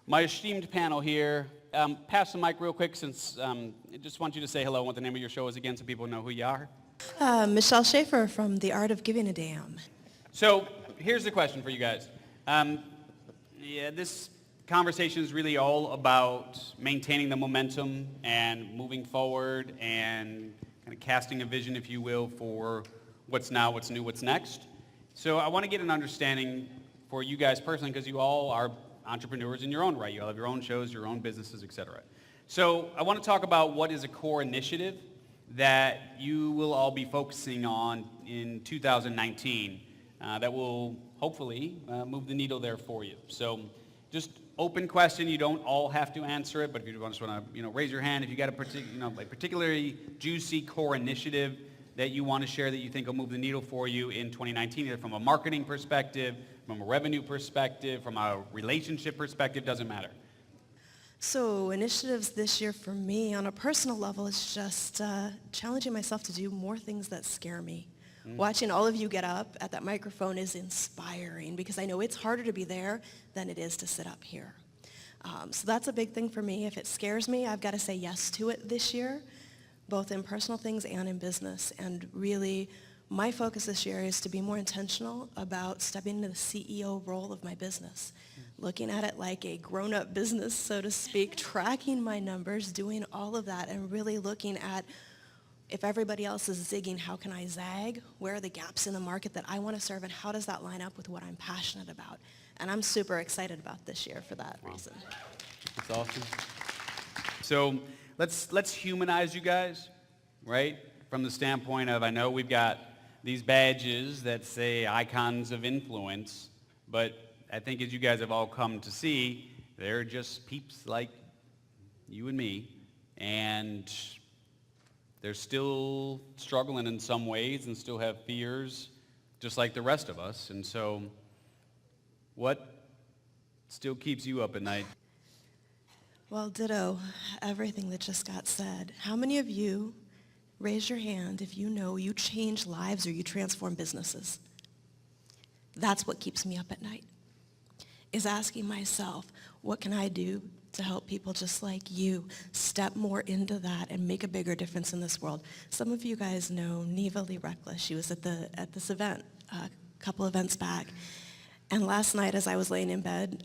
My esteemed panel here, pass the mic real quick since I just want you to say hello and what the name of your show is again so people know who you are. Michelle Shaeffer from The Art of Giving a Damn. So here's the question for you guys. This conversation is really all about maintaining the momentum and moving forward and kind of casting a vision, if you will, for what's now, what's new, what's next. So I want to get an understanding for you guys personally, because you all are entrepreneurs in your own right. You all have your own shows, your own businesses, etc. So I want to talk about what is a core initiative that you will all be focusing on in 2019 that will hopefully move the needle there for you. So just open question. You don't all have to answer it, but if you just want to raise your hand if you got a particularly juicy core initiative that you want to share that you think will move the needle for you in 2019, either from a marketing perspective, from a revenue perspective, from a relationship perspective, doesn't matter. So initiatives this year for me on a personal level is just challenging myself to do more things that scare me. Watching all of you get up at that microphone is inspiring because I know it's harder to be there than it is to sit up here. So that's a big thing for me. If it scares me, I've got to say yes to it this year, both in personal things and in business. And really, my focus this year is to be more intentional about stepping into the CEO role of my business, looking at it like a grown-up business, so to speak, tracking my numbers, doing all of that, and really looking at if everybody else is zigging, how can I zag? Where are the gaps in the market that I want to serve, and how does that line up with what I'm passionate about? And I'm super excited about this year for that reason. That's awesome. So let's humanize you guys, right? From the standpoint of, I know we've got these badges that say icons of influence, but I think as you guys have all come to see, they're just peeps like you and me, and they're still struggling in some ways and still have fears just like the rest of us. And so what still keeps you up at night? Well, ditto everything that just got said. How many of you, raise your hand if you know you change lives or you transform businesses? That's what keeps me up at night, is asking myself, what can I do to help people just like you step more into that and make a bigger difference in this world? Some of you guys know Neva Lee Reckless. She was at this event a couple events back. And last night as I was laying in bed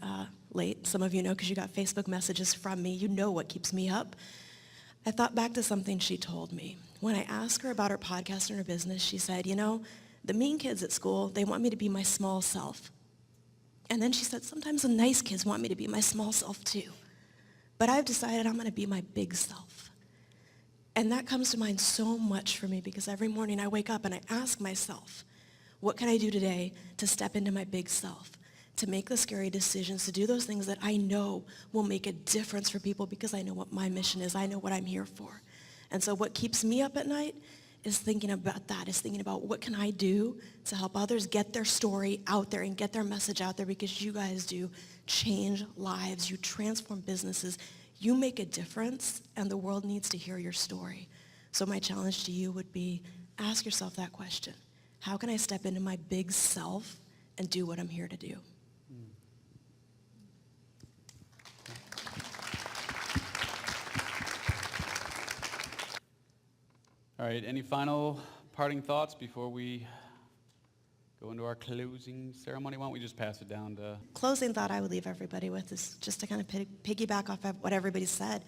late, some of you know because you got Facebook messages from me, you know what keeps me up. I thought back to something she told me. When I asked her about her podcast and her business, she said, the mean kids at school, they want me to be my small self. And then she said, sometimes the nice kids want me to be my small self too. But I've decided I'm going to be my big self. And that comes to mind so much for me because every morning I wake up and I ask myself, what can I do today to step into my big self, to make the scary decisions, to do those things that I know will make a difference for people because I know what my mission is. I know what I'm here for. And so what keeps me up at night is thinking about that, is thinking about what can I do to help others get their story out there and get their message out there because you guys do change lives, you transform businesses, you make a difference, and the world needs to hear your story. So my challenge to you would be, ask yourself that question. How can I step into my big self and do what I'm here to do? All right, any final parting thoughts before we go into our closing ceremony? Why don't we just pass it down to... Closing thought I would leave everybody with is just to kind of piggyback off of what everybody said.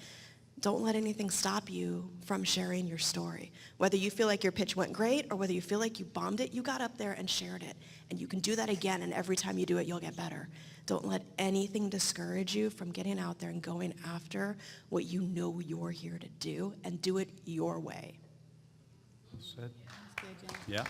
Don't let anything stop you from sharing your story. Whether you feel like your pitch went great or whether you feel like you bombed it, you got up there and shared it. And you can do that again, and every time you do it, you'll get better. Don't let anything discourage you from getting out there and going after what you know you're here to do, and do it your way. Yeah.